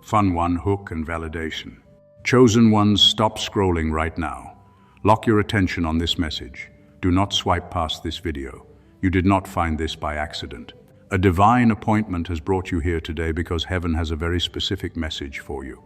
Fun one, hook and validation. Chosen ones, stop scrolling right now. Lock your attention on this message. Do not swipe past this video. You did not find this by accident. A divine appointment has brought you here today because heaven has a very specific message for you.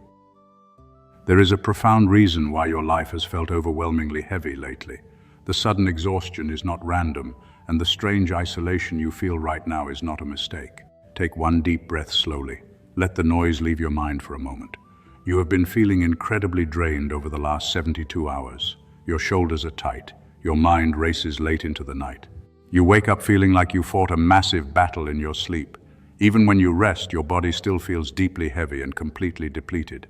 There is a profound reason why your life has felt overwhelmingly heavy lately. The sudden exhaustion is not random, and the strange isolation you feel right now is not a mistake. Take one deep breath slowly. Let the noise leave your mind for a moment. You have been feeling incredibly drained over the last 72 hours. Your shoulders are tight. Your mind races late into the night. You wake up feeling like you fought a massive battle in your sleep. Even when you rest, your body still feels deeply heavy and completely depleted.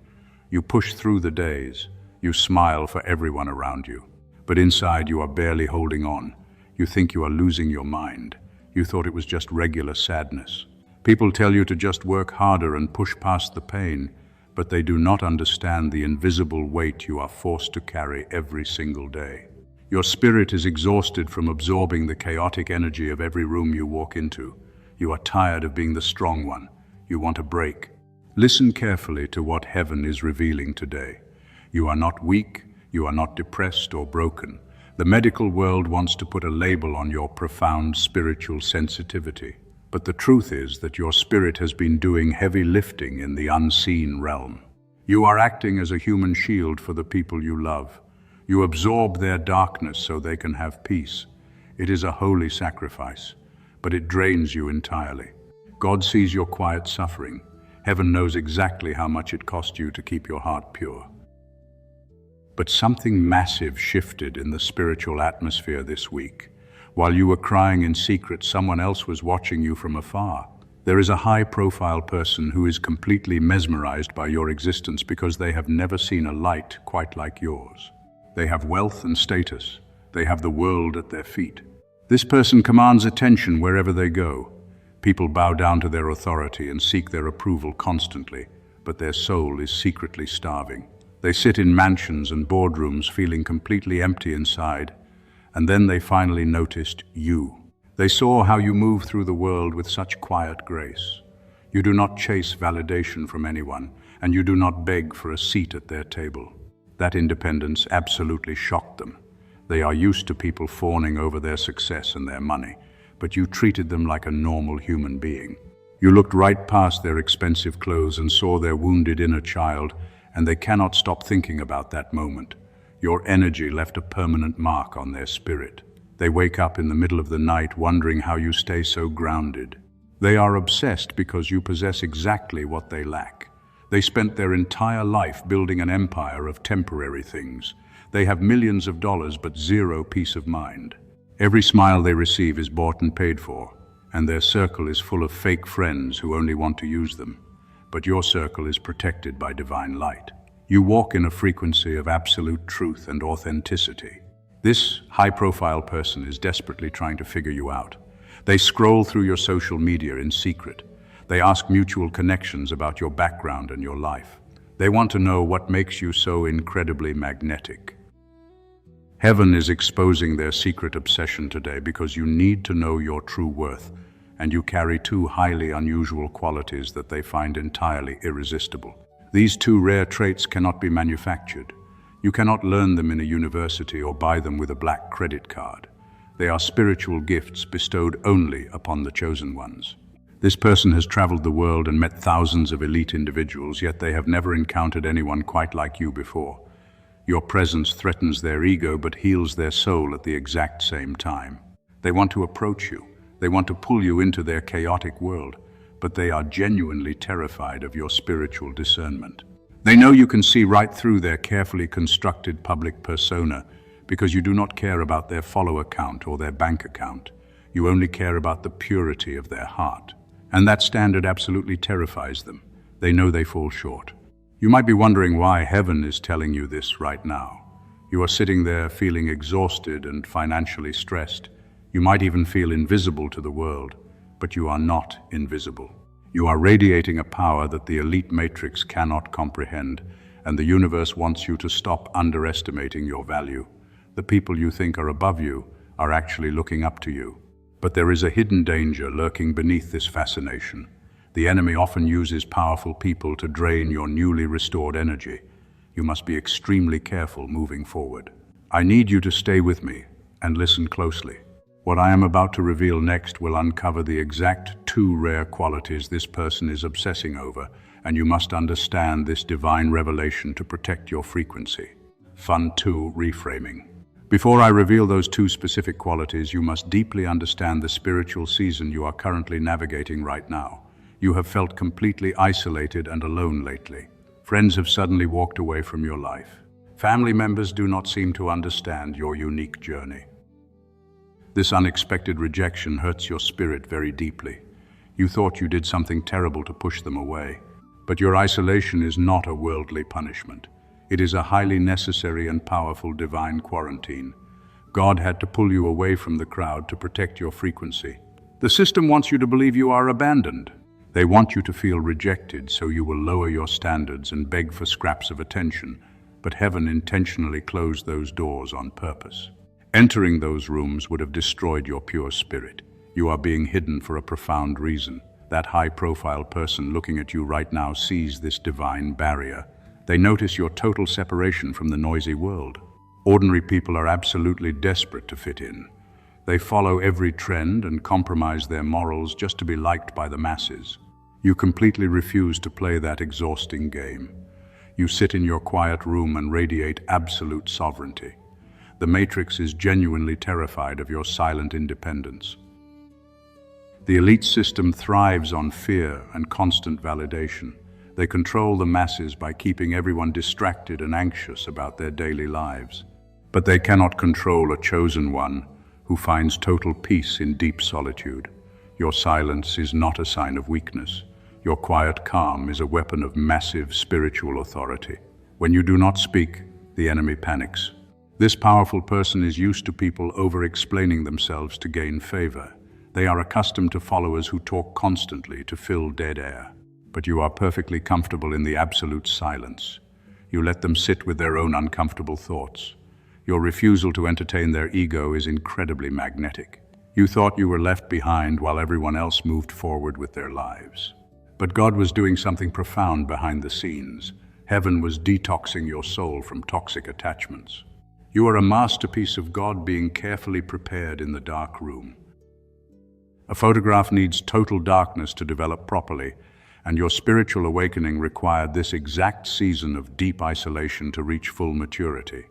You push through the days. You smile for everyone around you. But inside you are barely holding on. You think you are losing your mind. You thought it was just regular sadness. People tell you to just work harder and push past the pain, but they do not understand the invisible weight you are forced to carry every single day. Your spirit is exhausted from absorbing the chaotic energy of every room you walk into. You are tired of being the strong one. You want a break. Listen carefully to what heaven is revealing today. You are not weak. You are not depressed or broken. The medical world wants to put a label on your profound spiritual sensitivity. But the truth is that your spirit has been doing heavy lifting in the unseen realm. You are acting as a human shield for the people you love. You absorb their darkness so they can have peace. It is a holy sacrifice, but it drains you entirely. God sees your quiet suffering. Heaven knows exactly how much it cost you to keep your heart pure. But something massive shifted in the spiritual atmosphere this week. While you were crying in secret, someone else was watching you from afar. There is a high-profile person who is completely mesmerized by your existence because they have never seen a light quite like yours. They have wealth and status. They have the world at their feet. This person commands attention wherever they go. People bow down to their authority and seek their approval constantly, but their soul is secretly starving. They sit in mansions and boardrooms feeling completely empty inside. And then they finally noticed you. They saw how you move through the world with such quiet grace. You do not chase validation from anyone, and you do not beg for a seat at their table. That independence absolutely shocked them. They are used to people fawning over their success and their money, but you treated them like a normal human being. You looked right past their expensive clothes and saw their wounded inner child, and they cannot stop thinking about that moment. Your energy left a permanent mark on their spirit. They wake up in the middle of the night wondering how you stay so grounded. They are obsessed because you possess exactly what they lack. They spent their entire life building an empire of temporary things. They have millions of dollars but zero peace of mind. Every smile they receive is bought and paid for, and their circle is full of fake friends who only want to use them. But your circle is protected by divine light. You walk in a frequency of absolute truth and authenticity. This high-profile person is desperately trying to figure you out. They scroll through your social media in secret. They ask mutual connections about your background and your life. They want to know what makes you so incredibly magnetic. Heaven is exposing their secret obsession today because you need to know your true worth, and you carry two highly unusual qualities that they find entirely irresistible. These two rare traits cannot be manufactured. You cannot learn them in a university or buy them with a black credit card. They are spiritual gifts bestowed only upon the chosen ones. This person has traveled the world and met thousands of elite individuals, yet they have never encountered anyone quite like you before. Your presence threatens their ego but heals their soul at the exact same time. They want to approach you. They want to pull you into their chaotic world, but they are genuinely terrified of your spiritual discernment. They know you can see right through their carefully constructed public persona because you do not care about their follower count or their bank account. You only care about the purity of their heart. And that standard absolutely terrifies them. They know they fall short. You might be wondering why heaven is telling you this right now. You are sitting there feeling exhausted and financially stressed. You might even feel invisible to the world. But you are not invisible. You are radiating a power that the elite matrix cannot comprehend, and the universe wants you to stop underestimating your value. The people you think are above you are actually looking up to you. But there is a hidden danger lurking beneath this fascination. The enemy often uses powerful people to drain your newly restored energy. You must be extremely careful moving forward. I need you to stay with me and listen closely. What I am about to reveal next will uncover the exact two rare qualities this person is obsessing over, and you must understand this divine revelation to protect your frequency. Fun 2, reframing. Before I reveal those two specific qualities, you must deeply understand the spiritual season you are currently navigating right now. You have felt completely isolated and alone lately. Friends have suddenly walked away from your life. Family members do not seem to understand your unique journey. This unexpected rejection hurts your spirit very deeply. You thought you did something terrible to push them away. But your isolation is not a worldly punishment. It is a highly necessary and powerful divine quarantine. God had to pull you away from the crowd to protect your frequency. The system wants you to believe you are abandoned. They want you to feel rejected, so you will lower your standards and beg for scraps of attention. But heaven intentionally closed those doors on purpose. Entering those rooms would have destroyed your pure spirit. You are being hidden for a profound reason. That high-profile person looking at you right now sees this divine barrier. They notice your total separation from the noisy world. Ordinary people are absolutely desperate to fit in. They follow every trend and compromise their morals just to be liked by the masses. You completely refuse to play that exhausting game. You sit in your quiet room and radiate absolute sovereignty. The Matrix is genuinely terrified of your silent independence. The elite system thrives on fear and constant validation. They control the masses by keeping everyone distracted and anxious about their daily lives. But they cannot control a chosen one who finds total peace in deep solitude. Your silence is not a sign of weakness. Your quiet calm is a weapon of massive spiritual authority. When you do not speak, the enemy panics. This powerful person is used to people over-explaining themselves to gain favor. They are accustomed to followers who talk constantly to fill dead air. But you are perfectly comfortable in the absolute silence. You let them sit with their own uncomfortable thoughts. Your refusal to entertain their ego is incredibly magnetic. You thought you were left behind while everyone else moved forward with their lives. But God was doing something profound behind the scenes. Heaven was detoxing your soul from toxic attachments. You are a masterpiece of God being carefully prepared in the dark room. A photograph needs total darkness to develop properly, and your spiritual awakening required this exact season of deep isolation to reach full maturity.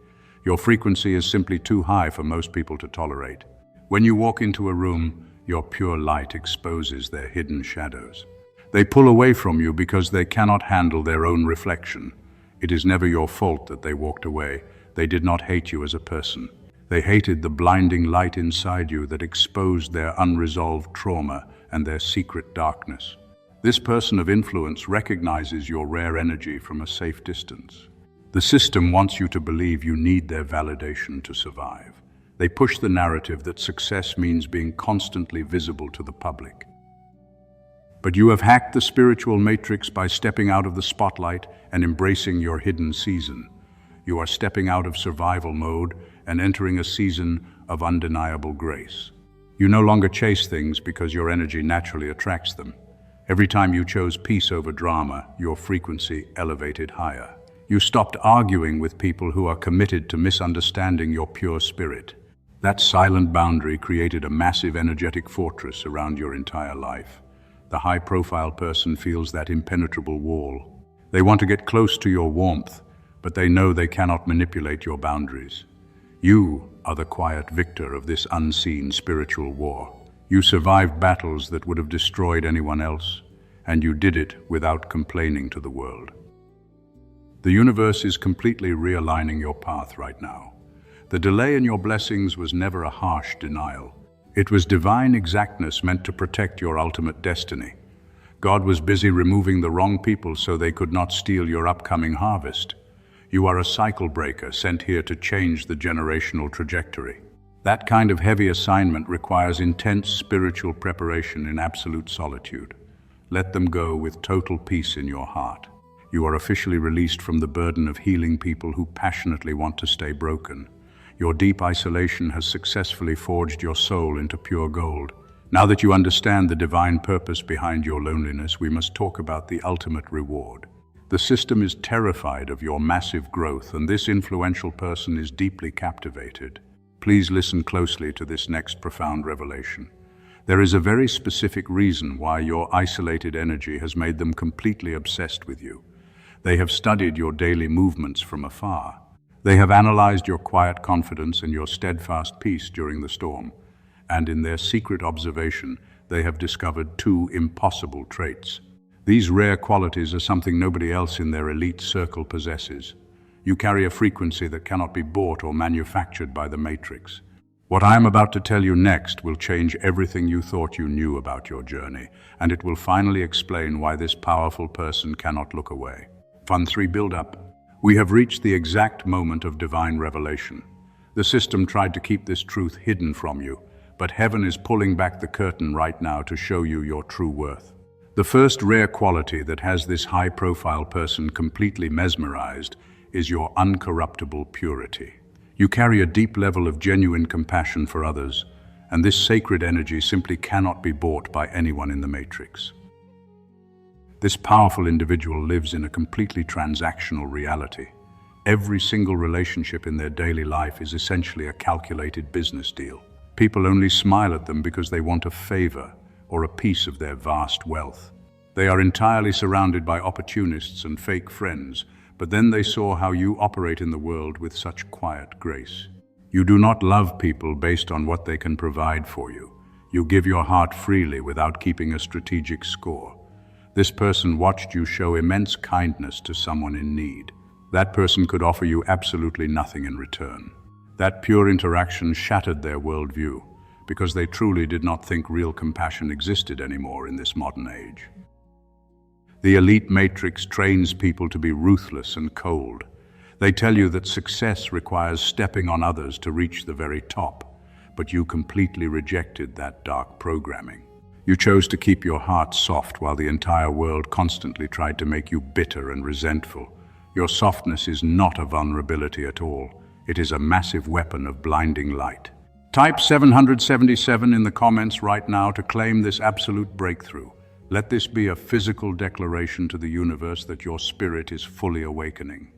Your frequency is simply too high for most people to tolerate. When you walk into a room, your pure light exposes their hidden shadows. They pull away from you because they cannot handle their own reflection. It is never your fault that they walked away. They did not hate you as a person. They hated the blinding light inside you that exposed their unresolved trauma and their secret darkness. This person of influence recognizes your rare energy from a safe distance. The system wants you to believe you need their validation to survive. They push the narrative that success means being constantly visible to the public. But you have hacked the spiritual matrix by stepping out of the spotlight and embracing your hidden season. You are stepping out of survival mode and entering a season of undeniable grace. You no longer chase things because your energy naturally attracts them. Every time you chose peace over drama, your frequency elevated higher. You stopped arguing with people who are committed to misunderstanding your pure spirit. That silent boundary created a massive energetic fortress around your entire life. The high-profile person feels that impenetrable wall. They want to get close to your warmth, but they know they cannot manipulate your boundaries. You are the quiet victor of this unseen spiritual war. You survived battles that would have destroyed anyone else, and you did it without complaining to the world. The universe is completely realigning your path right now. The delay in your blessings was never a harsh denial. It was divine exactness meant to protect your ultimate destiny. God was busy removing the wrong people so they could not steal your upcoming harvest. You are a cycle breaker sent here to change the generational trajectory. That kind of heavy assignment requires intense spiritual preparation in absolute solitude. Let them go with total peace in your heart. You are officially released from the burden of healing people who passionately want to stay broken. Your deep isolation has successfully forged your soul into pure gold. Now that you understand the divine purpose behind your loneliness, we must talk about the ultimate reward. The system is terrified of your massive growth, and this influential person is deeply captivated. Please listen closely to this next profound revelation. There is a very specific reason why your isolated energy has made them completely obsessed with you. They have studied your daily movements from afar. They have analyzed your quiet confidence and your steadfast peace during the storm. And in their secret observation, they have discovered two impossible traits. These rare qualities are something nobody else in their elite circle possesses. You carry a frequency that cannot be bought or manufactured by the matrix. What I am about to tell you next will change everything you thought you knew about your journey, and it will finally explain why this powerful person cannot look away. Fund 3 build-up. We have reached the exact moment of divine revelation. The system tried to keep this truth hidden from you, but heaven is pulling back the curtain right now to show you your true worth. The first rare quality that has this high-profile person completely mesmerized is your uncorruptible purity. You carry a deep level of genuine compassion for others, and this sacred energy simply cannot be bought by anyone in the matrix. This powerful individual lives in a completely transactional reality. Every single relationship in their daily life is essentially a calculated business deal. People only smile at them because they want a favor or a piece of their vast wealth. They are entirely surrounded by opportunists and fake friends, but then they saw how you operate in the world with such quiet grace. You do not love people based on what they can provide for you. You give your heart freely without keeping a strategic score. This person watched you show immense kindness to someone in need. That person could offer you absolutely nothing in return. That pure interaction shattered their worldview, because they truly did not think real compassion existed anymore in this modern age. The elite matrix trains people to be ruthless and cold. They tell you that success requires stepping on others to reach the very top, but you completely rejected that dark programming. You chose to keep your heart soft while the entire world constantly tried to make you bitter and resentful. Your softness is not a vulnerability at all. It is a massive weapon of blinding light. Type 777 in the comments right now to claim this absolute breakthrough. Let this be a physical declaration to the universe that your spirit is fully awakening.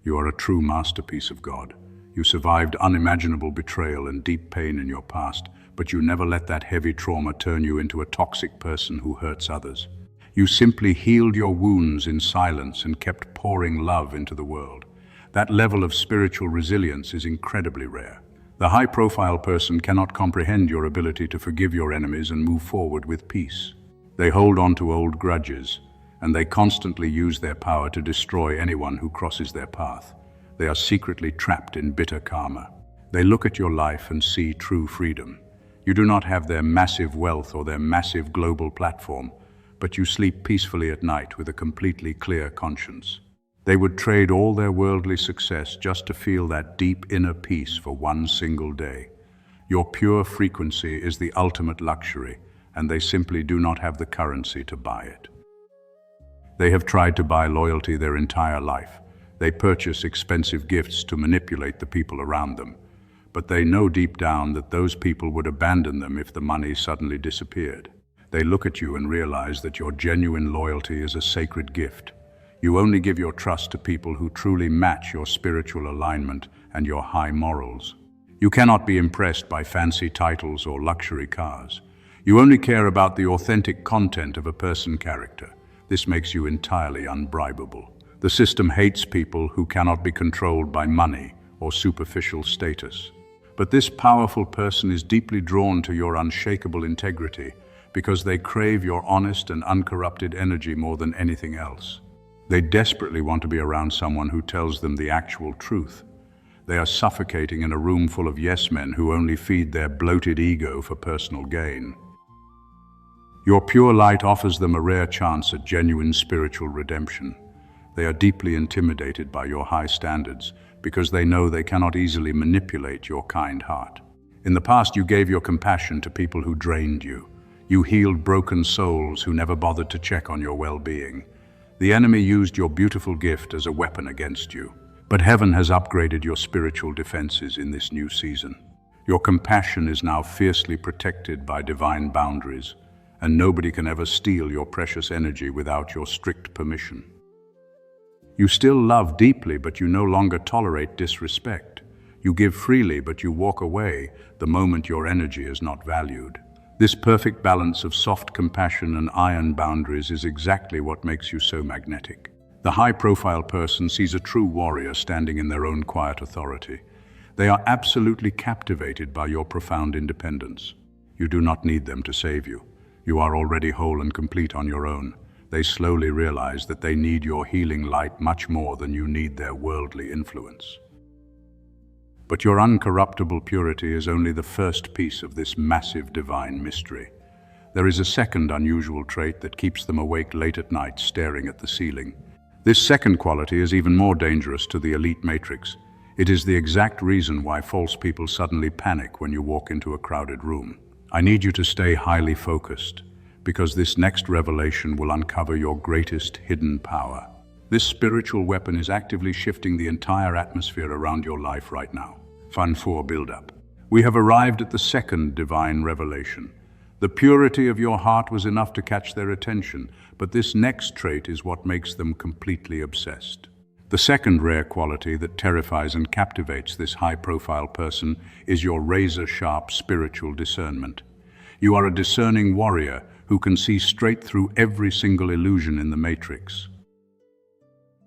You are a true masterpiece of God. You survived unimaginable betrayal and deep pain in your past, but you never let that heavy trauma turn you into a toxic person who hurts others. You simply healed your wounds in silence and kept pouring love into the world. That level of spiritual resilience is incredibly rare. The high-profile person cannot comprehend your ability to forgive your enemies and move forward with peace. They hold on to old grudges, and they constantly use their power to destroy anyone who crosses their path. They are secretly trapped in bitter karma. They look at your life and see true freedom. You do not have their massive wealth or their massive global platform, but you sleep peacefully at night with a completely clear conscience. They would trade all their worldly success just to feel that deep inner peace for one single day. Your pure frequency is the ultimate luxury, and they simply do not have the currency to buy it. They have tried to buy loyalty their entire life. They purchase expensive gifts to manipulate the people around them, but they know deep down that those people would abandon them if the money suddenly disappeared. They look at you and realize that your genuine loyalty is a sacred gift. You only give your trust to people who truly match your spiritual alignment and your high morals. You cannot be impressed by fancy titles or luxury cars. You only care about the authentic content of a person's character. This makes you entirely unbribable. The system hates people who cannot be controlled by money or superficial status. But this powerful person is deeply drawn to your unshakable integrity because they crave your honest and uncorrupted energy more than anything else. They desperately want to be around someone who tells them the actual truth. They are suffocating in a room full of yes-men who only feed their bloated ego for personal gain. Your pure light offers them a rare chance at genuine spiritual redemption. They are deeply intimidated by your high standards because they know they cannot easily manipulate your kind heart. In the past, you gave your compassion to people who drained you. You healed broken souls who never bothered to check on your well-being. The enemy used your beautiful gift as a weapon against you. But heaven has upgraded your spiritual defenses in this new season. Your compassion is now fiercely protected by divine boundaries, and nobody can ever steal your precious energy without your strict permission. You still love deeply, but you no longer tolerate disrespect. You give freely, but you walk away the moment your energy is not valued. This perfect balance of soft compassion and iron boundaries is exactly what makes you so magnetic. The high-profile person sees a true warrior standing in their own quiet authority. They are absolutely captivated by your profound independence. You do not need them to save you. You are already whole and complete on your own. They slowly realize that they need your healing light much more than you need their worldly influence. But your uncorruptible purity is only the first piece of this massive divine mystery. There is a second unusual trait that keeps them awake late at night, staring at the ceiling. This second quality is even more dangerous to the elite matrix. It is the exact reason why false people suddenly panic when you walk into a crowded room. I need you to stay highly focused, because this next revelation will uncover your greatest hidden power. This spiritual weapon is actively shifting the entire atmosphere around your life right now. Fun 4 build-up. We have arrived at the second divine revelation. The purity of your heart was enough to catch their attention, but this next trait is what makes them completely obsessed. The second rare quality that terrifies and captivates this high-profile person is your razor-sharp spiritual discernment. You are a discerning warrior who can see straight through every single illusion in the matrix.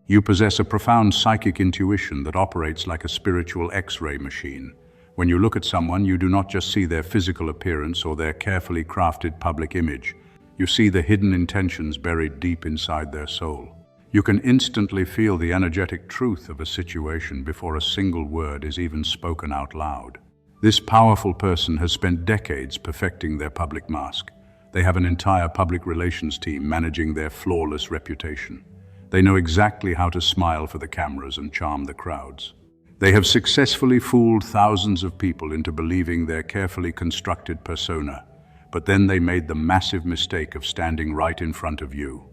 You possess a profound psychic intuition that operates like a spiritual X-ray machine. When you look at someone, you do not just see their physical appearance or their carefully crafted public image. You see the hidden intentions buried deep inside their soul. You can instantly feel the energetic truth of a situation before a single word is even spoken out loud. This powerful person has spent decades perfecting their public mask. They have an entire public relations team managing their flawless reputation. They know exactly how to smile for the cameras and charm the crowds. They have successfully fooled thousands of people into believing their carefully constructed persona, but then they made the massive mistake of standing right in front of you.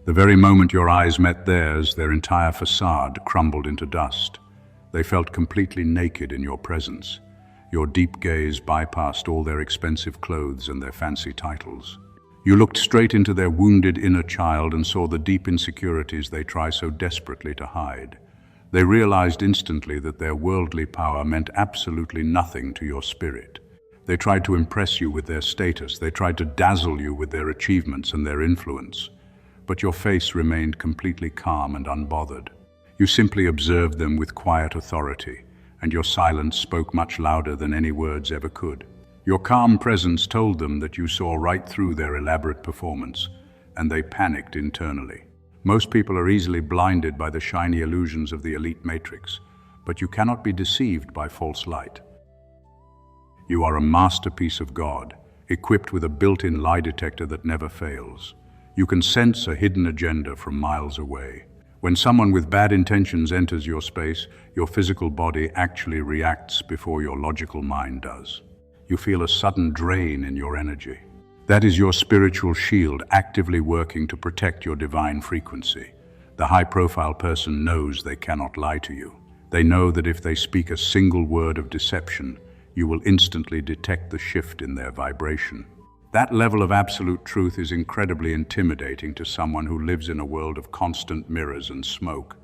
The very moment your eyes met theirs, their entire facade crumbled into dust. They felt completely naked in your presence. Your deep gaze bypassed all their expensive clothes and their fancy titles. You looked straight into their wounded inner child and saw the deep insecurities they try so desperately to hide. They realized instantly that their worldly power meant absolutely nothing to your spirit. They tried to impress you with their status. They tried to dazzle you with their achievements and their influence. But your face remained completely calm and unbothered. You simply observed them with quiet authority, and your silence spoke much louder than any words ever could. Your calm presence told them that you saw right through their elaborate performance, and they panicked internally. Most people are easily blinded by the shiny illusions of the elite matrix, but you cannot be deceived by false light. You are a masterpiece of God, equipped with a built-in lie detector that never fails. You can sense a hidden agenda from miles away. When someone with bad intentions enters your space, your physical body actually reacts before your logical mind does. You feel a sudden drain in your energy. That is your spiritual shield actively working to protect your divine frequency. The high-profile person knows they cannot lie to you. They know that if they speak a single word of deception, you will instantly detect the shift in their vibration. That level of absolute truth is incredibly intimidating to someone who lives in a world of constant mirrors and smoke.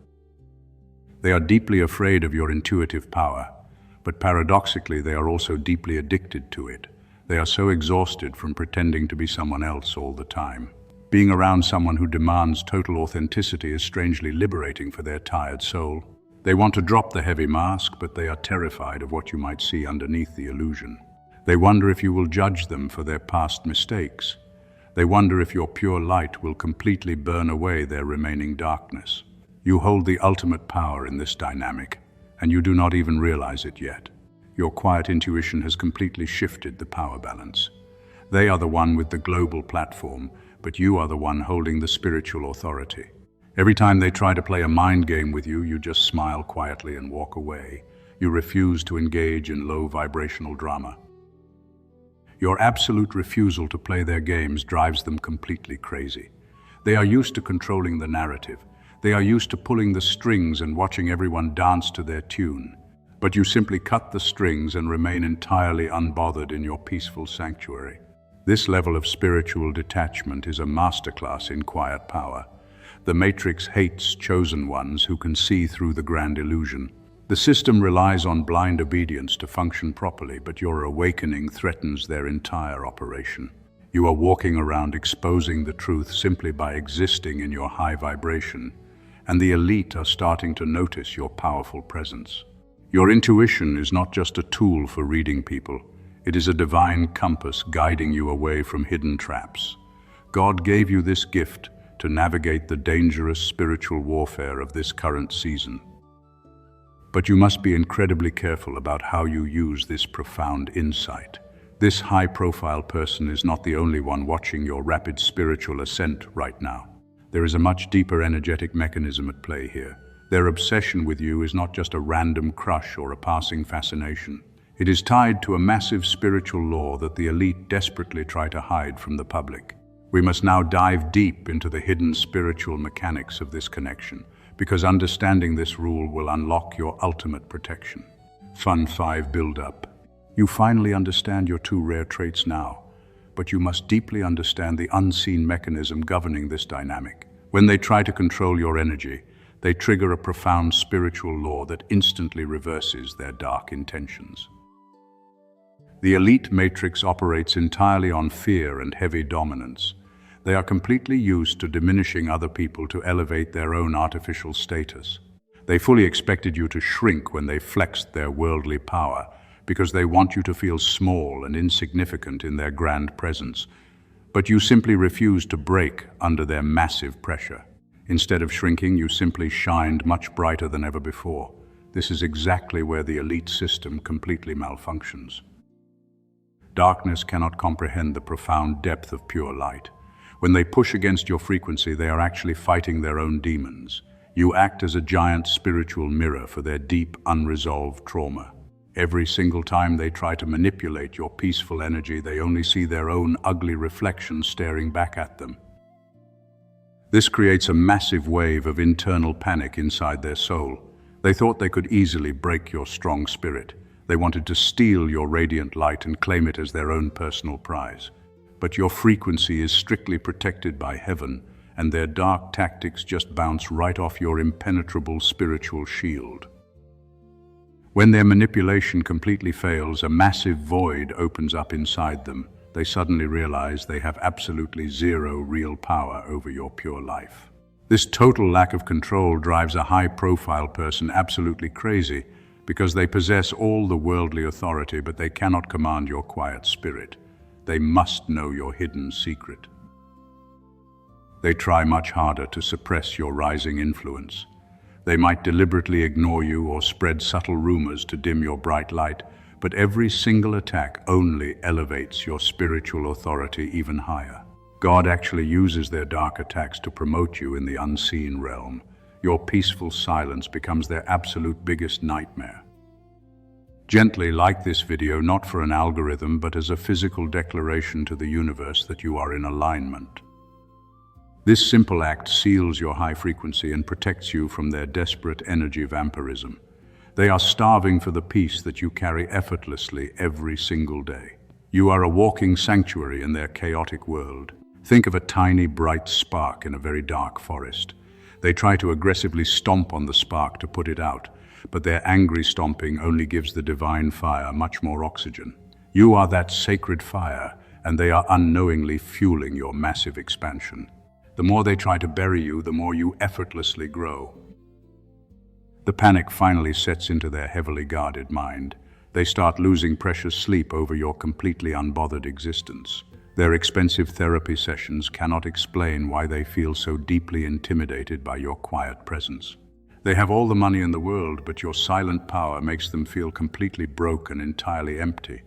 They are deeply afraid of your intuitive power, but paradoxically they are also deeply addicted to it. They are so exhausted from pretending to be someone else all the time. Being around someone who demands total authenticity is strangely liberating for their tired soul. They want to drop the heavy mask, but they are terrified of what you might see underneath the illusion. They wonder if you will judge them for their past mistakes. They wonder if your pure light will completely burn away their remaining darkness. You hold the ultimate power in this dynamic, and you do not even realize it yet. Your quiet intuition has completely shifted the power balance. They are the one with the global platform, but you are the one holding the spiritual authority. Every time they try to play a mind game with you, you just smile quietly and walk away. You refuse to engage in low vibrational drama. Your absolute refusal to play their games drives them completely crazy. They are used to controlling the narrative. They are used to pulling the strings and watching everyone dance to their tune. but you simply cut the strings and remain entirely unbothered in your peaceful sanctuary. This level of spiritual detachment is a masterclass in quiet power. The Matrix hates chosen ones who can see through the grand illusion. The system relies on blind obedience to function properly, but your awakening threatens their entire operation. You are walking around exposing the truth simply by existing in your high vibration, and the elite are starting to notice your powerful presence. Your intuition is not just a tool for reading people. It is a divine compass guiding you away from hidden traps. God gave you this gift to navigate the dangerous spiritual warfare of this current season. But you must be incredibly careful about how you use this profound insight. This high-profile person is not the only one watching your rapid spiritual ascent right now. There is a much deeper energetic mechanism at play here. Their obsession with you is not just a random crush or a passing fascination. It is tied to a massive spiritual law that the elite desperately try to hide from the public. We must now dive deep into the hidden spiritual mechanics of this connection, because understanding this rule will unlock your ultimate protection. Fun 5 build-up. You finally understand your two rare traits now, but you must deeply understand the unseen mechanism governing this dynamic. When they try to control your energy, they trigger a profound spiritual law that instantly reverses their dark intentions. The elite matrix operates entirely on fear and heavy dominance. They are completely used to diminishing other people to elevate their own artificial status. They fully expected you to shrink when they flexed their worldly power, because they want you to feel small and insignificant in their grand presence. But you simply refused to break under their massive pressure. Instead of shrinking, you simply shined much brighter than ever before. This is exactly where the elite system completely malfunctions. Darkness cannot comprehend the profound depth of pure light. When they push against your frequency, they are actually fighting their own demons. You act as a giant spiritual mirror for their deep, unresolved trauma. Every single time they try to manipulate your peaceful energy, they only see their own ugly reflection staring back at them. This creates a massive wave of internal panic inside their soul. They thought they could easily break your strong spirit. They wanted to steal your radiant light and claim it as their own personal prize. But your frequency is strictly protected by heaven, and their dark tactics just bounce right off your impenetrable spiritual shield. When their manipulation completely fails, a massive void opens up inside them. They suddenly realize they have absolutely zero real power over your pure life. This total lack of control drives a high-profile person absolutely crazy, because they possess all the worldly authority, but they cannot command your quiet spirit. They must know your hidden secret. They try much harder to suppress your rising influence. They might deliberately ignore you or spread subtle rumors to dim your bright light, but every single attack only elevates your spiritual authority even higher. God actually uses their dark attacks to promote you in the unseen realm. Your peaceful silence becomes their absolute biggest nightmare. Gently like this video, not for an algorithm, but as a physical declaration to the universe that you are in alignment. This simple act seals your high frequency and protects you from their desperate energy vampirism. They are starving for the peace that you carry effortlessly every single day. You are a walking sanctuary in their chaotic world. Think of a tiny, bright spark in a very dark forest. They try to aggressively stomp on the spark to put it out, but their angry stomping only gives the divine fire much more oxygen. You are that sacred fire, and they are unknowingly fueling your massive expansion. The more they try to bury you, the more you effortlessly grow. The panic finally sets into their heavily guarded mind. They start losing precious sleep over your completely unbothered existence. Their expensive therapy sessions cannot explain why they feel so deeply intimidated by your quiet presence. They have all the money in the world, but your silent power makes them feel completely broke and entirely empty.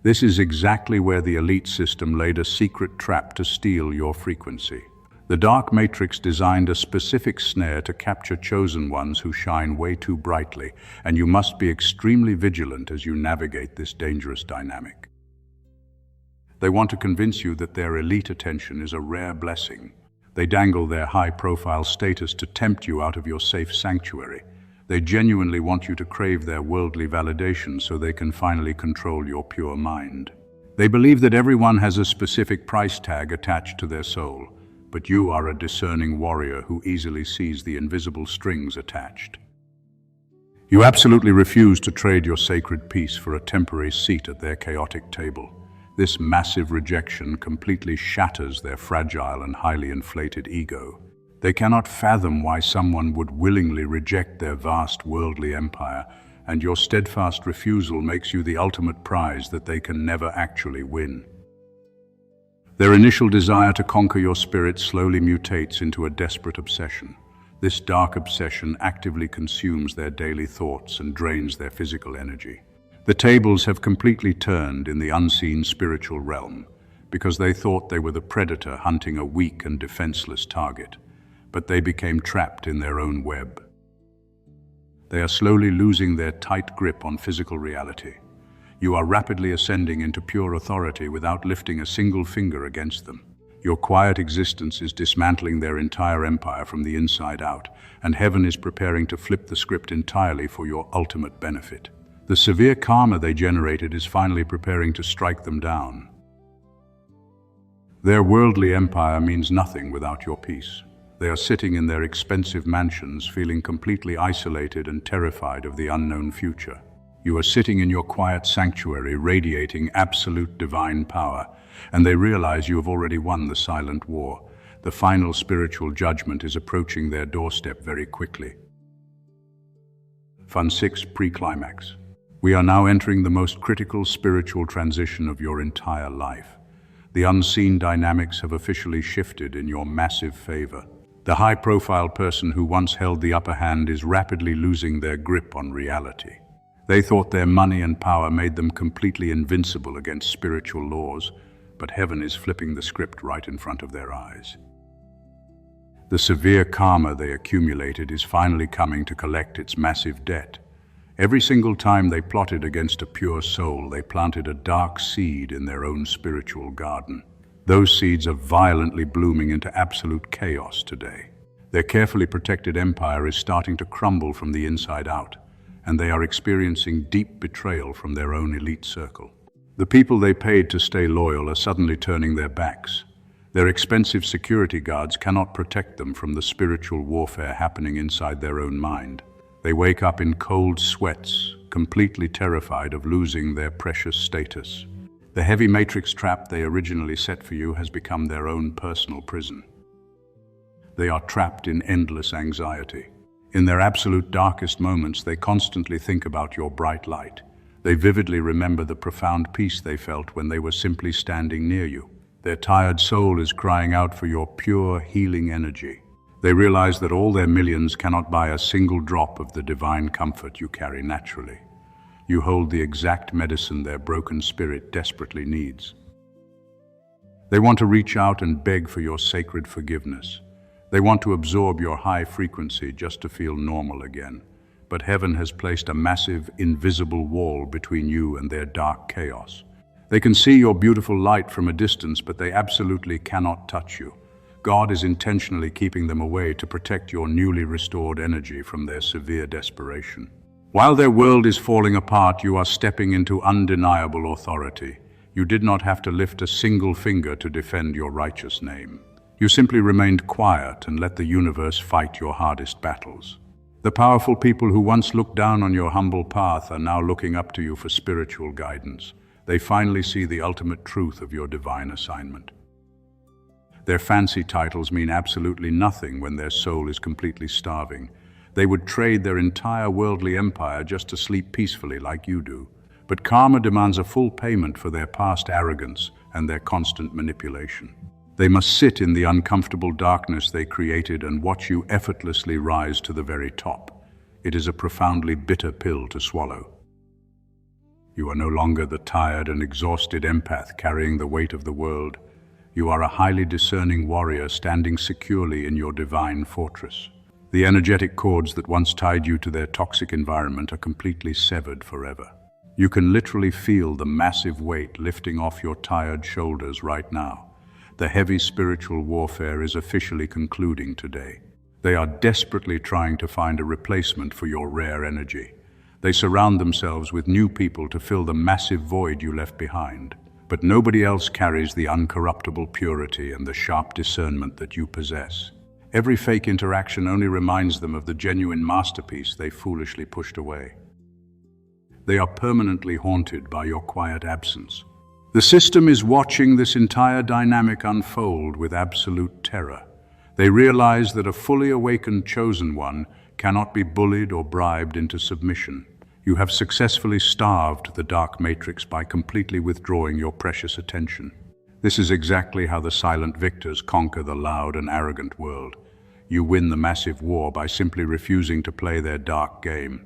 This is exactly where the elite system laid a secret trap to steal your frequency. The dark matrix designed a specific snare to capture chosen ones who shine way too brightly, and you must be extremely vigilant as you navigate this dangerous dynamic. They want to convince you that their elite attention is a rare blessing. They dangle their high-profile status to tempt you out of your safe sanctuary. They genuinely want you to crave their worldly validation so they can finally control your pure mind. They believe that everyone has a specific price tag attached to their soul, but you are a discerning warrior who easily sees the invisible strings attached. You absolutely refuse to trade your sacred peace for a temporary seat at their chaotic table. This massive rejection completely shatters their fragile and highly inflated ego. They cannot fathom why someone would willingly reject their vast worldly empire, and your steadfast refusal makes you the ultimate prize that they can never actually win. Their initial desire to conquer your spirit slowly mutates into a desperate obsession. This dark obsession actively consumes their daily thoughts and drains their physical energy. The tables have completely turned in the unseen spiritual realm, because they thought they were the predator hunting a weak and defenseless target, but they became trapped in their own web. They are slowly losing their tight grip on physical reality. You are rapidly ascending into pure authority without lifting a single finger against them. Your quiet existence is dismantling their entire empire from the inside out, and heaven is preparing to flip the script entirely for your ultimate benefit. The severe karma they generated is finally preparing to strike them down. Their worldly empire means nothing without your peace. They are sitting in their expensive mansions, feeling completely isolated and terrified of the unknown future. You are sitting in your quiet sanctuary, radiating absolute divine power, and they realize you have already won the silent war. The final spiritual judgment is approaching their doorstep very quickly. Fund 6, Pre-Climax. We are now entering the most critical spiritual transition of your entire life. The unseen dynamics have officially shifted in your massive favor. The high-profile person who once held the upper hand is rapidly losing their grip on reality. They thought their money and power made them completely invincible against spiritual laws, but heaven is flipping the script right in front of their eyes. The severe karma they accumulated is finally coming to collect its massive debt. Every single time they plotted against a pure soul, they planted a dark seed in their own spiritual garden. Those seeds are violently blooming into absolute chaos today. Their carefully protected empire is starting to crumble from the inside out, and they are experiencing deep betrayal from their own elite circle. The people they paid to stay loyal are suddenly turning their backs. Their expensive security guards cannot protect them from the spiritual warfare happening inside their own mind. They wake up in cold sweats, completely terrified of losing their precious status. The heavy matrix trap they originally set for you has become their own personal prison. They are trapped in endless anxiety. In their absolute darkest moments, they constantly think about your bright light. They vividly remember the profound peace they felt when they were simply standing near you. Their tired soul is crying out for your pure, healing energy. They realize that all their millions cannot buy a single drop of the divine comfort you carry naturally. You hold the exact medicine their broken spirit desperately needs. They want to reach out and beg for your sacred forgiveness. They want to absorb your high frequency just to feel normal again. But heaven has placed a massive, invisible wall between you and their dark chaos. They can see your beautiful light from a distance, but they absolutely cannot touch you. God is intentionally keeping them away to protect your newly restored energy from their severe desperation. While their world is falling apart, you are stepping into undeniable authority. You did not have to lift a single finger to defend your righteous name. You simply remained quiet and let the universe fight your hardest battles. The powerful people who once looked down on your humble path are now looking up to you for spiritual guidance. They finally see the ultimate truth of your divine assignment. Their fancy titles mean absolutely nothing when their soul is completely starving. They would trade their entire worldly empire just to sleep peacefully like you do. But karma demands a full payment for their past arrogance and their constant manipulation. They must sit in the uncomfortable darkness they created and watch you effortlessly rise to the very top. It is a profoundly bitter pill to swallow. You are no longer the tired and exhausted empath carrying the weight of the world. You are a highly discerning warrior standing securely in your divine fortress. The energetic cords that once tied you to their toxic environment are completely severed forever. You can literally feel the massive weight lifting off your tired shoulders right now. The heavy spiritual warfare is officially concluding today. They are desperately trying to find a replacement for your rare energy. They surround themselves with new people to fill the massive void you left behind. But nobody else carries the uncorruptible purity and the sharp discernment that you possess. Every fake interaction only reminds them of the genuine masterpiece they foolishly pushed away. They are permanently haunted by your quiet absence. The system is watching this entire dynamic unfold with absolute terror. They realize that a fully awakened chosen one cannot be bullied or bribed into submission. You have successfully starved the dark matrix by completely withdrawing your precious attention. This is exactly how the silent victors conquer the loud and arrogant world. You win the massive war by simply refusing to play their dark game.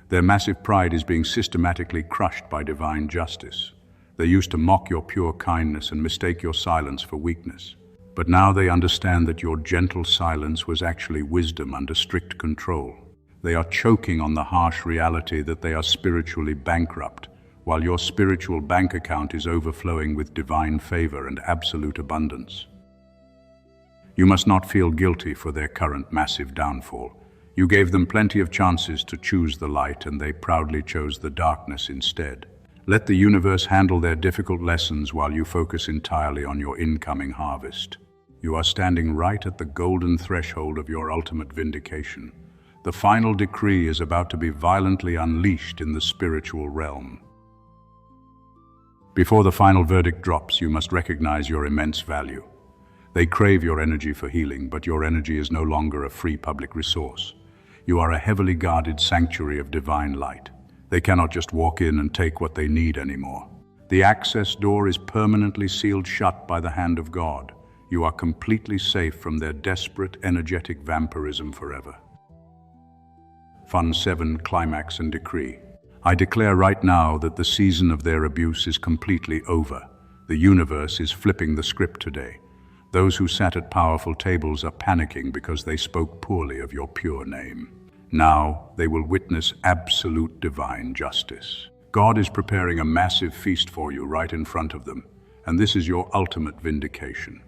Their massive pride is being systematically crushed by divine justice. They used to mock your pure kindness and mistake your silence for weakness. But now they understand that your gentle silence was actually wisdom under strict control. They are choking on the harsh reality that they are spiritually bankrupt, while your spiritual bank account is overflowing with divine favor and absolute abundance. You must not feel guilty for their current massive downfall. You gave them plenty of chances to choose the light, and they proudly chose the darkness instead. Let the universe handle their difficult lessons while you focus entirely on your incoming harvest. You are standing right at the golden threshold of your ultimate vindication. The final decree is about to be violently unleashed in the spiritual realm. Before the final verdict drops, you must recognize your immense value. They crave your energy for healing, but your energy is no longer a free public resource. You are a heavily guarded sanctuary of divine light. They cannot just walk in and take what they need anymore. The access door is permanently sealed shut by the hand of God. You are completely safe from their desperate, energetic vampirism forever. Fund 7, Climax and Decree. I declare right now that the season of their abuse is completely over. The universe is flipping the script today. Those who sat at powerful tables are panicking because they spoke poorly of your pure name. Now they will witness absolute divine justice. God is preparing a massive feast for you right in front of them, and this is your ultimate vindication.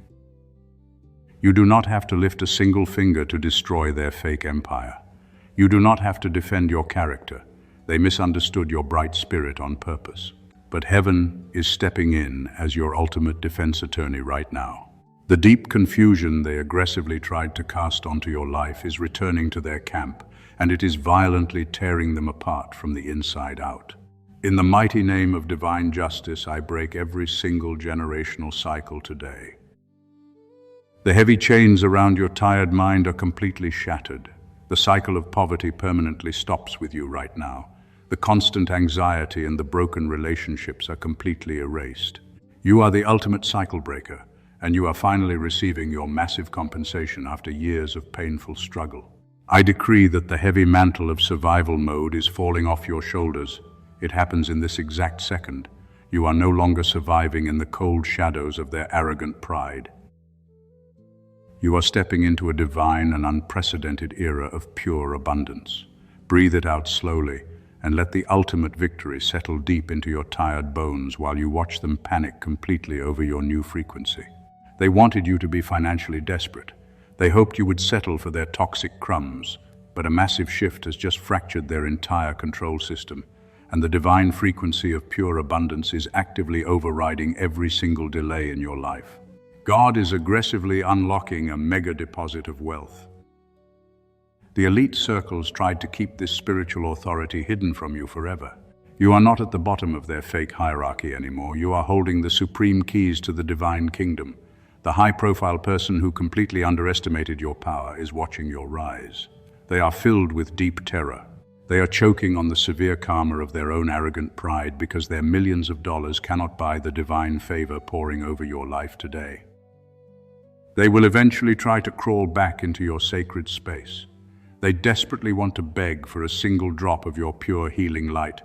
You do not have to lift a single finger to destroy their fake empire. You do not have to defend your character. They misunderstood your bright spirit on purpose. But heaven is stepping in as your ultimate defense attorney right now. The deep confusion they aggressively tried to cast onto your life is returning to their camp, and it is violently tearing them apart from the inside out. In the mighty name of divine justice, I break every single generational cycle today. The heavy chains around your tired mind are completely shattered. The cycle of poverty permanently stops with you right now. The constant anxiety and the broken relationships are completely erased. You are the ultimate cycle breaker, and you are finally receiving your massive compensation after years of painful struggle. I decree that the heavy mantle of survival mode is falling off your shoulders. It happens in this exact second. You are no longer surviving in the cold shadows of their arrogant pride. You are stepping into a divine and unprecedented era of pure abundance. Breathe it out slowly, and let the ultimate victory settle deep into your tired bones while you watch them panic completely over your new frequency. They wanted you to be financially desperate. They hoped you would settle for their toxic crumbs, but a massive shift has just fractured their entire control system, and the divine frequency of pure abundance is actively overriding every single delay in your life. God is aggressively unlocking a mega deposit of wealth. The elite circles tried to keep this spiritual authority hidden from you forever. You are not at the bottom of their fake hierarchy anymore. You are holding the supreme keys to the divine kingdom. The high-profile person who completely underestimated your power is watching your rise. They are filled with deep terror. They are choking on the severe karma of their own arrogant pride because their millions of dollars cannot buy the divine favor pouring over your life today. They will eventually try to crawl back into your sacred space. They desperately want to beg for a single drop of your pure healing light,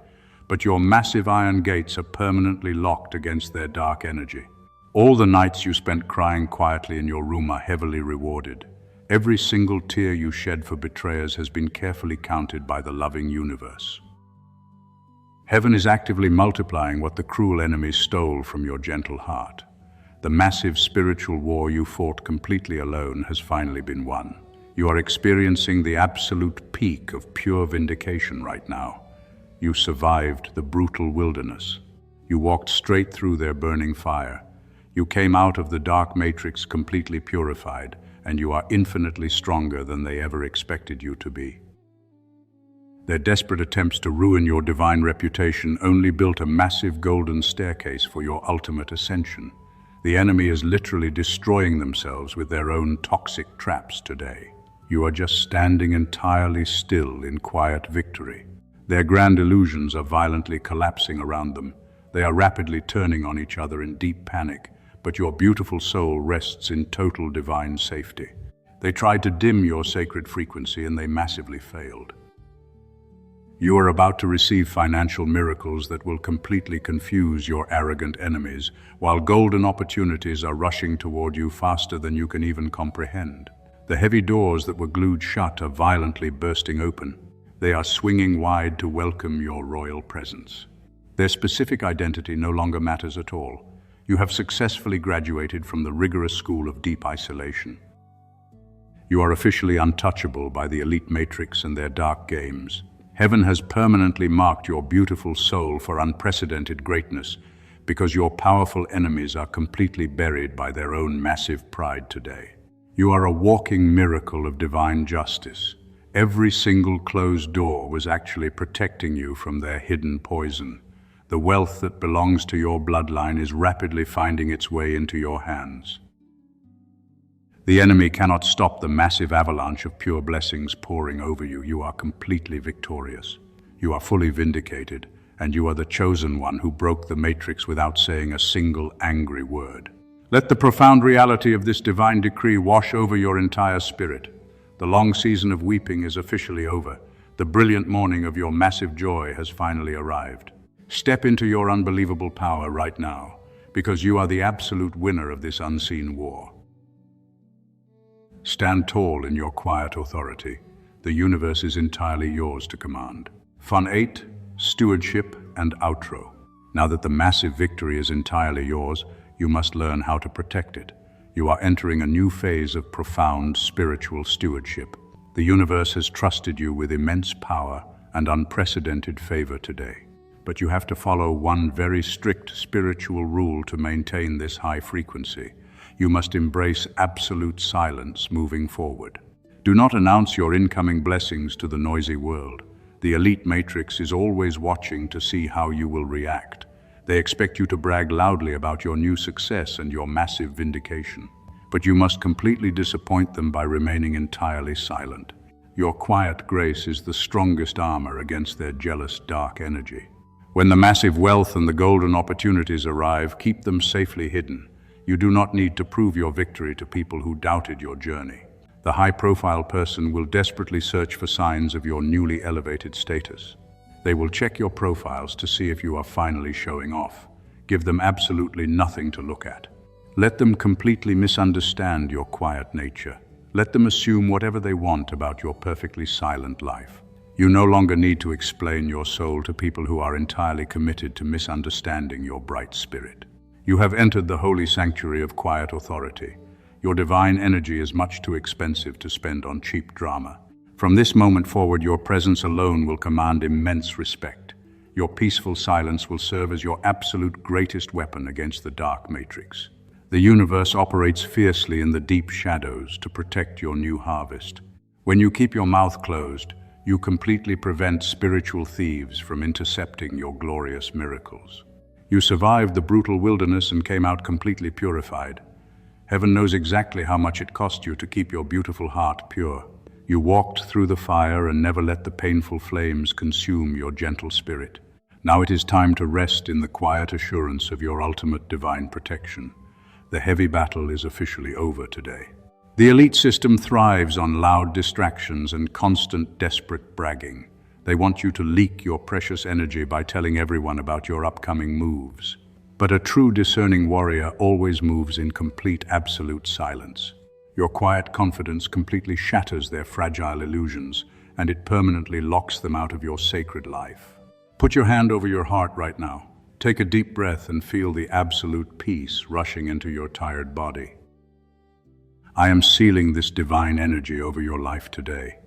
but your massive iron gates are permanently locked against their dark energy. All the nights you spent crying quietly in your room are heavily rewarded. Every single tear you shed for betrayers has been carefully counted by the loving universe. Heaven is actively multiplying what the cruel enemies stole from your gentle heart. The massive spiritual war you fought completely alone has finally been won. You are experiencing the absolute peak of pure vindication right now. You survived the brutal wilderness. You walked straight through their burning fire. You came out of the dark matrix completely purified, and you are infinitely stronger than they ever expected you to be. Their desperate attempts to ruin your divine reputation only built a massive golden staircase for your ultimate ascension. The enemy is literally destroying themselves with their own toxic traps today. You are just standing entirely still in quiet victory. Their grand illusions are violently collapsing around them. They are rapidly turning on each other in deep panic, but your beautiful soul rests in total divine safety. They tried to dim your sacred frequency and they massively failed. You are about to receive financial miracles that will completely confuse your arrogant enemies, while golden opportunities are rushing toward you faster than you can even comprehend. The heavy doors that were glued shut are violently bursting open. They are swinging wide to welcome your royal presence. Their specific identity no longer matters at all. You have successfully graduated from the rigorous school of deep isolation. You are officially untouchable by the elite matrix and their dark games. Heaven has permanently marked your beautiful soul for unprecedented greatness because your powerful enemies are completely buried by their own massive pride today. You are a walking miracle of divine justice. Every single closed door was actually protecting you from their hidden poison. The wealth that belongs to your bloodline is rapidly finding its way into your hands. The enemy cannot stop the massive avalanche of pure blessings pouring over you. You are completely victorious. You are fully vindicated, and you are the chosen one who broke the matrix without saying a single angry word. Let the profound reality of this divine decree wash over your entire spirit. The long season of weeping is officially over. The brilliant morning of your massive joy has finally arrived. Step into your unbelievable power right now, because you are the absolute winner of this unseen war. Stand tall in your quiet authority. The universe is entirely yours to command. Fun 8, Stewardship and Outro. Now that the massive victory is entirely yours, you must learn how to protect it. You are entering a new phase of profound spiritual stewardship. The universe has trusted you with immense power and unprecedented favor today. But you have to follow one very strict spiritual rule to maintain this high frequency. You must embrace absolute silence moving forward. Do not announce your incoming blessings to the noisy world. The elite matrix is always watching to see how you will react. They expect you to brag loudly about your new success and your massive vindication. But you must completely disappoint them by remaining entirely silent. Your quiet grace is the strongest armor against their jealous dark energy. When the massive wealth and the golden opportunities arrive, keep them safely hidden. You do not need to prove your victory to people who doubted your journey. The high-profile person will desperately search for signs of your newly elevated status. They will check your profiles to see if you are finally showing off. Give them absolutely nothing to look at. Let them completely misunderstand your quiet nature. Let them assume whatever they want about your perfectly silent life. You no longer need to explain your soul to people who are entirely committed to misunderstanding your bright spirit. You have entered the holy sanctuary of quiet authority. Your divine energy is much too expensive to spend on cheap drama. From this moment forward, your presence alone will command immense respect. Your peaceful silence will serve as your absolute greatest weapon against the dark matrix. The universe operates fiercely in the deep shadows to protect your new harvest. When you keep your mouth closed, you completely prevent spiritual thieves from intercepting your glorious miracles. You survived the brutal wilderness and came out completely purified. Heaven knows exactly how much it cost you to keep your beautiful heart pure. You walked through the fire and never let the painful flames consume your gentle spirit. Now it is time to rest in the quiet assurance of your ultimate divine protection. The heavy battle is officially over today. The elite system thrives on loud distractions and constant desperate bragging. They want you to leak your precious energy by telling everyone about your upcoming moves. But a true discerning warrior always moves in complete absolute silence. Your quiet confidence completely shatters their fragile illusions, and it permanently locks them out of your sacred life. Put your hand over your heart right now. Take a deep breath and feel the absolute peace rushing into your tired body. I am sealing this divine energy over your life today.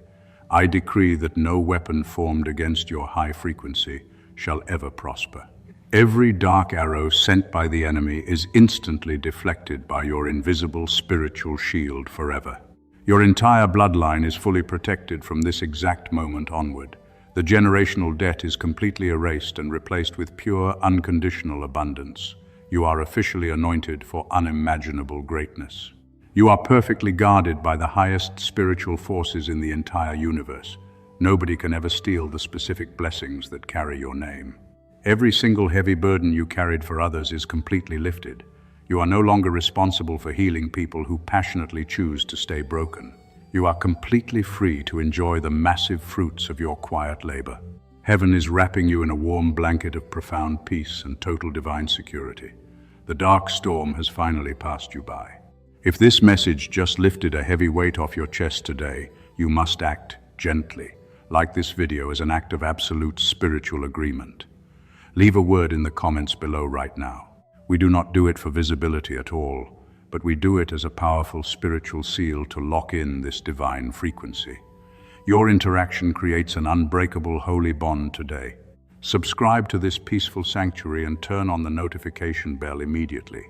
I decree that no weapon formed against your high frequency shall ever prosper. Every dark arrow sent by the enemy is instantly deflected by your invisible spiritual shield forever. Your entire bloodline is fully protected from this exact moment onward. The generational debt is completely erased and replaced with pure, unconditional abundance. You are officially anointed for unimaginable greatness. You are perfectly guarded by the highest spiritual forces in the entire universe. Nobody can ever steal the specific blessings that carry your name. Every single heavy burden you carried for others is completely lifted. You are no longer responsible for healing people who passionately choose to stay broken. You are completely free to enjoy the massive fruits of your quiet labor. Heaven is wrapping you in a warm blanket of profound peace and total divine security. The dark storm has finally passed you by. If this message just lifted a heavy weight off your chest today, you must act gently. Like this video as an act of absolute spiritual agreement. Leave a word in the comments below right now. We do not do it for visibility at all, but we do it as a powerful spiritual seal to lock in this divine frequency. Your interaction creates an unbreakable holy bond today. Subscribe to this peaceful sanctuary and turn on the notification bell immediately.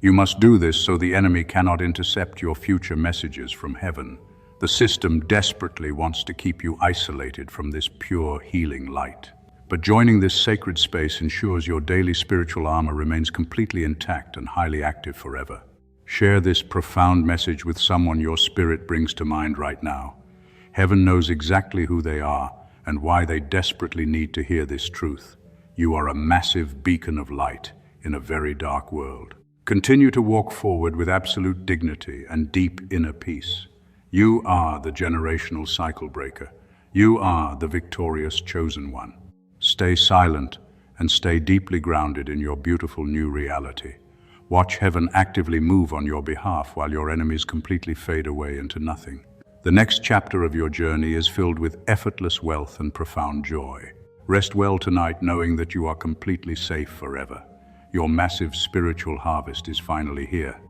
You must do this so the enemy cannot intercept your future messages from heaven. The system desperately wants to keep you isolated from this pure healing light. But joining this sacred space ensures your daily spiritual armor remains completely intact and highly active forever. Share this profound message with someone your spirit brings to mind right now. Heaven knows exactly who they are and why they desperately need to hear this truth. You are a massive beacon of light in a very dark world. Continue to walk forward with absolute dignity and deep inner peace. You are the generational cycle breaker. You are the victorious chosen one. Stay silent and stay deeply grounded in your beautiful new reality. Watch heaven actively move on your behalf while your enemies completely fade away into nothing. The next chapter of your journey is filled with effortless wealth and profound joy. Rest well tonight knowing that you are completely safe forever. Your massive spiritual harvest is finally here.